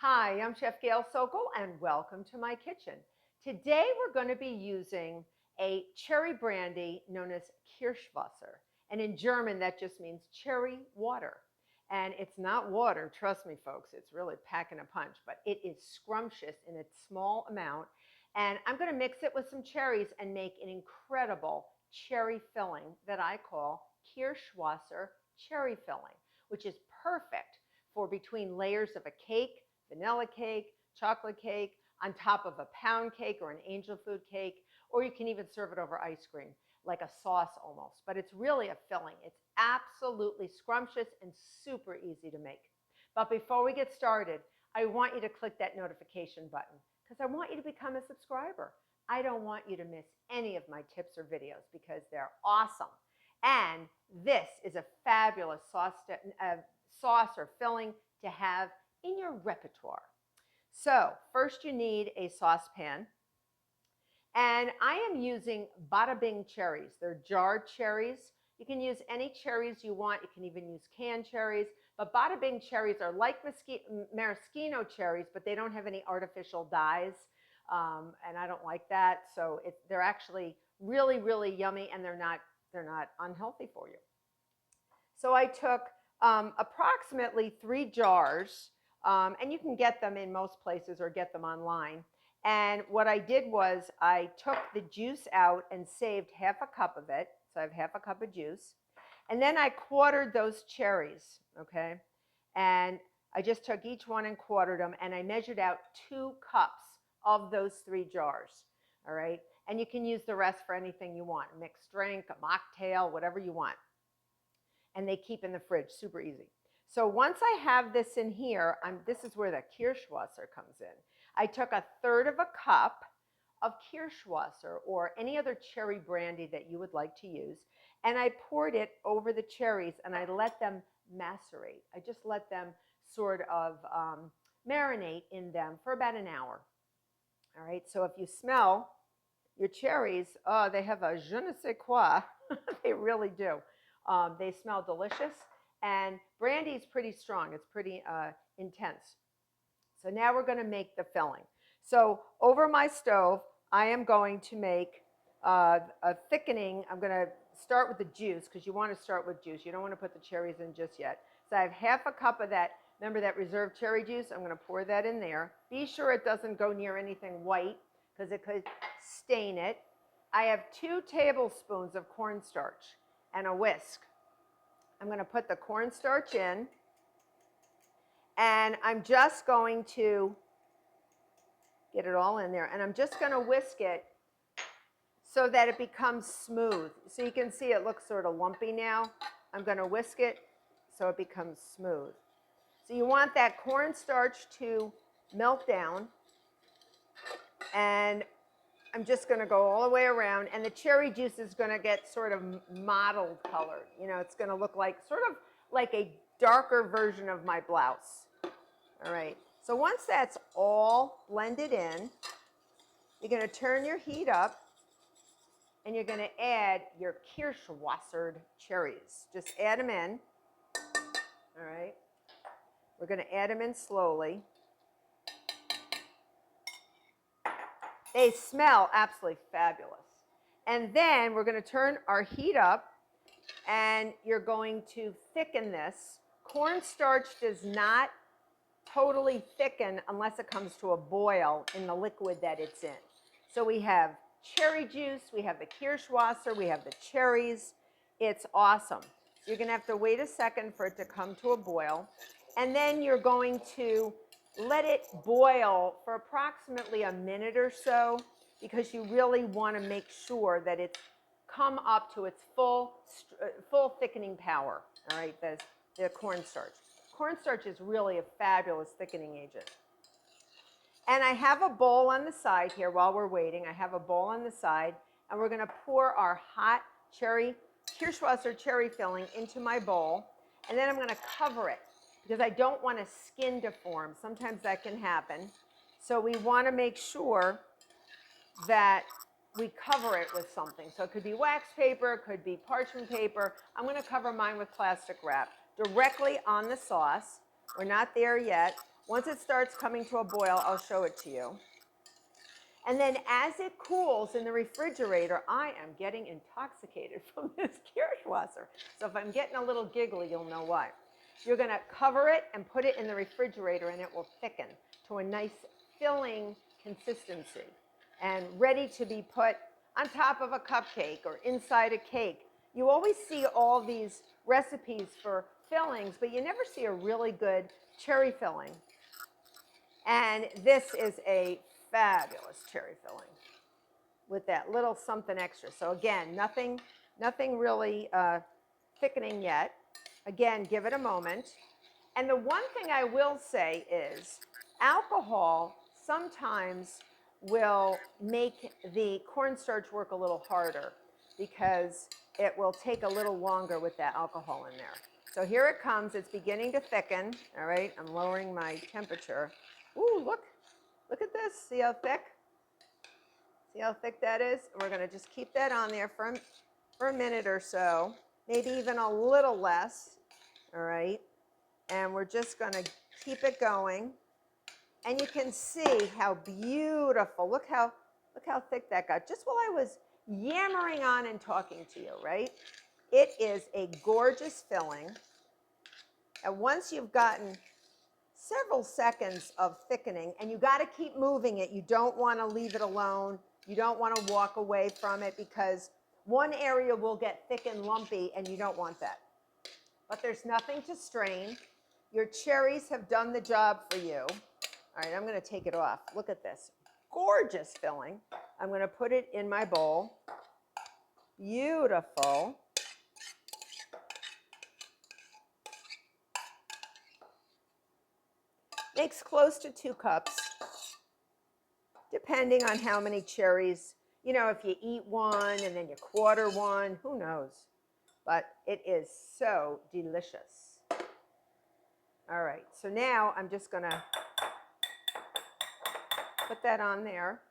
Hi, I'm Chef Gail Sokol and welcome to my kitchen. Today we're going to be using a cherry brandy known as Kirschwasser. And in German that just means cherry water. And it's not water, trust me folks, it's really packing a punch, but it is scrumptious in its small amount. And I'm going to mix it with some cherries and make an incredible cherry filling that I call Kirschwasser cherry filling, which is perfect for between layers of a cake, vanilla cake, chocolate cake, on top of a pound cake or an angel food cake, or you can even serve it over ice cream, like a sauce almost. But it's really a filling. It's absolutely scrumptious and super easy to make. But before we get started, I want you to click that notification button because I want you to become a subscriber. I don't want you to miss any of my tips or videos because they're awesome. And this is a fabulous sauce or filling to have in your repertoire. So first you need a saucepan, and I am using Bada Bing cherries. They're jarred cherries. You can use any cherries you want. You can even use canned cherries, but Bada Bing cherries are like maraschino cherries, but they don't have any artificial dyes, and I don't like that. So they're actually really, really yummy, and they're not unhealthy for you. So I took approximately 3 jars, and you can get them in most places or get them online. And what I did was I took the juice out and saved half a cup of it. So I have half a cup of juice. And then I quartered those cherries, okay? And I just took each one and quartered them, and I measured out 2 cups of those 3 jars, all right? And you can use the rest for anything you want, a mixed drink, a mocktail, whatever you want. And they keep in the fridge, super easy. So once I have this in here, this is where the Kirschwasser comes in. I took 1/3 of a cup of Kirschwasser or any other cherry brandy that you would like to use, and I poured it over the cherries and I let them macerate. I just let them sort of marinate in them for about an hour. All right, so if you smell your cherries, oh, they have a je ne sais quoi. They really do. They smell delicious, and brandy is pretty strong. It's pretty intense. So now we're going to make the filling. So over my stove, I am going to make a thickening. I'm going to start with the juice because you want to start with juice. You don't want to put the cherries in just yet. So I have half a cup of that. Remember that reserved cherry juice? I'm going to pour that in there. Be sure it doesn't go near anything white because it could stain it. I have 2 tablespoons of cornstarch and a whisk. I'm going to put the cornstarch in, and I'm just going to get it all in there, and I'm just going to whisk it so that it becomes smooth. So you can see it looks sort of lumpy now. I'm going to whisk it so it becomes smooth. So you want that cornstarch to melt down, and I'm just going to go all the way around, and the cherry juice is going to get sort of mottled colored. You know, it's going to look like sort of like a darker version of my blouse. All right. So once that's all blended in, you're going to turn your heat up, and you're going to add your Kirschwassered cherries. Just add them in. All right. We're going to add them in slowly. They smell absolutely fabulous. And then we're going to turn our heat up, and you're going to thicken this. Cornstarch does not totally thicken unless it comes to a boil in the liquid that it's in. So we have cherry juice, we have the Kirschwasser, we have the cherries. It's awesome. You're going to have to wait a second for it to come to a boil, and then you're going to let it boil for approximately a minute or so because you really want to make sure that it's come up to its full thickening power, all right, the cornstarch. Cornstarch is really a fabulous thickening agent. And I have a bowl on the side here while we're waiting. I have a bowl on the side, and we're going to pour our hot Kirschwasser cherry filling into my bowl, and then I'm going to cover it because I don't want a skin to form. Sometimes that can happen. So we want to make sure that we cover it with something. So it could be wax paper, it could be parchment paper. I'm going to cover mine with plastic wrap directly on the sauce. We're not there yet. Once it starts coming to a boil, I'll show it to you. And then as it cools in the refrigerator, I am getting intoxicated from this Kirschwasser. So if I'm getting a little giggly, you'll know why. You're going to cover it and put it in the refrigerator, and it will thicken to a nice filling consistency and ready to be put on top of a cupcake or inside a cake. You always see all these recipes for fillings, but you never see a really good cherry filling. And this is a fabulous cherry filling with that little something extra. So again, nothing really thickening yet. Again, give it a moment. And the one thing I will say is alcohol sometimes will make the cornstarch work a little harder because it will take a little longer with that alcohol in there. So here it comes. It's beginning to thicken. All right, I'm lowering my temperature. Ooh, look at this. See how thick? See how thick that is? We're going to just keep that on there for a minute or so, maybe even a little less. All right. And we're just going to keep it going. And you can see how beautiful. Look how thick that got. Just while I was yammering on and talking to you, right? It is a gorgeous filling. And once you've gotten several seconds of thickening, and you got to keep moving it. You don't want to leave it alone. You don't want to walk away from it because one area will get thick and lumpy, and you don't want that. But there's nothing to strain. Your cherries have done the job for you. All right, I'm going to take it off. Look at this. Gorgeous filling. I'm going to put it in my bowl. Beautiful. Makes close to 2 cups, depending on how many cherries. You know, if you eat one and then you quarter one, who knows? But it is so delicious. All right, so now I'm just going to put that on there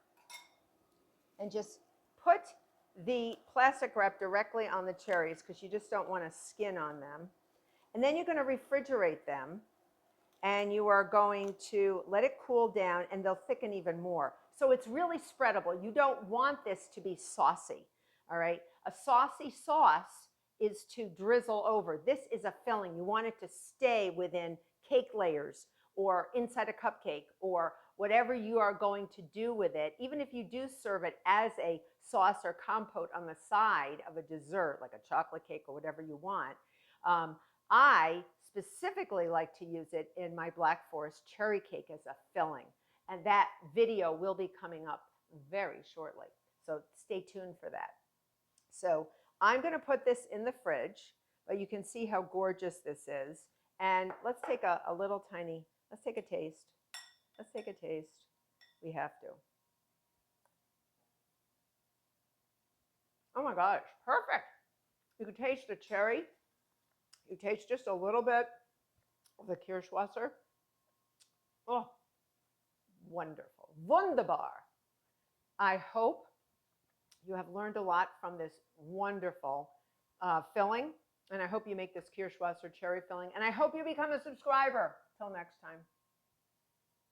and just put the plastic wrap directly on the cherries because you just don't want a skin on them. And then you're going to refrigerate them, and you are going to let it cool down, and they'll thicken even more. So it's really spreadable. You don't want this to be saucy, all right? A saucy sauce is to drizzle over. This is a filling. You want it to stay within cake layers or inside a cupcake or whatever you are going to do with it. Even if you do serve it as a sauce or compote on the side of a dessert, like a chocolate cake or whatever you want, I specifically like to use it in my Black Forest cherry cake as a filling. And that video will be coming up very shortly. So stay tuned for that. So I'm going to put this in the fridge, but you can see how gorgeous this is. And let's take a little tiny, let's take a taste. Let's take a taste. We have to. Oh my gosh, perfect. You can taste the cherry. You taste just a little bit of the Kirschwasser. Oh, wonderful. Wunderbar. I hope you have learned a lot from this wonderful filling. And I hope you make this Kirschwasser cherry filling. And I hope you become a subscriber. Till next time.